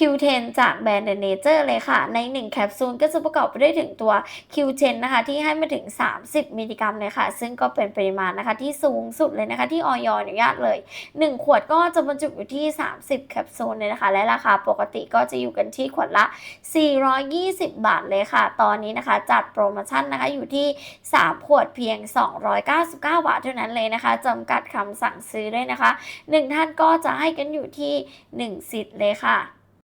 Q10 จากแบรนด์ The Nature เลยค่ะใน1แคปซูลก็จะประกอบไปด้วยถึงตัว Q10 นะคะที่ให้มาถึง30มิลลิกรัมเลยค่ะซึ่งก็เป็นปริมาณนะคะที่สูงสุดเลยนะคะที่อย.อนุญาตเลย1ขวดก็จะบรรจุอยู่ที่30แคปซูลเลยนะคะและราคาปกติก็จะอยู่กันที่ขวดละ420บาทเลยค่ะตอนนี้นะคะจัดโปรโมชั่นนะคะอยู่ที่3ขวดเพียง299บาทเท่านั้นเลยนะคะจำกัดคำสั่งซื้อด้วยนะคะ1ท่านก็จะให้กันอยู่ที่1สิทธิ์เลยค่ะ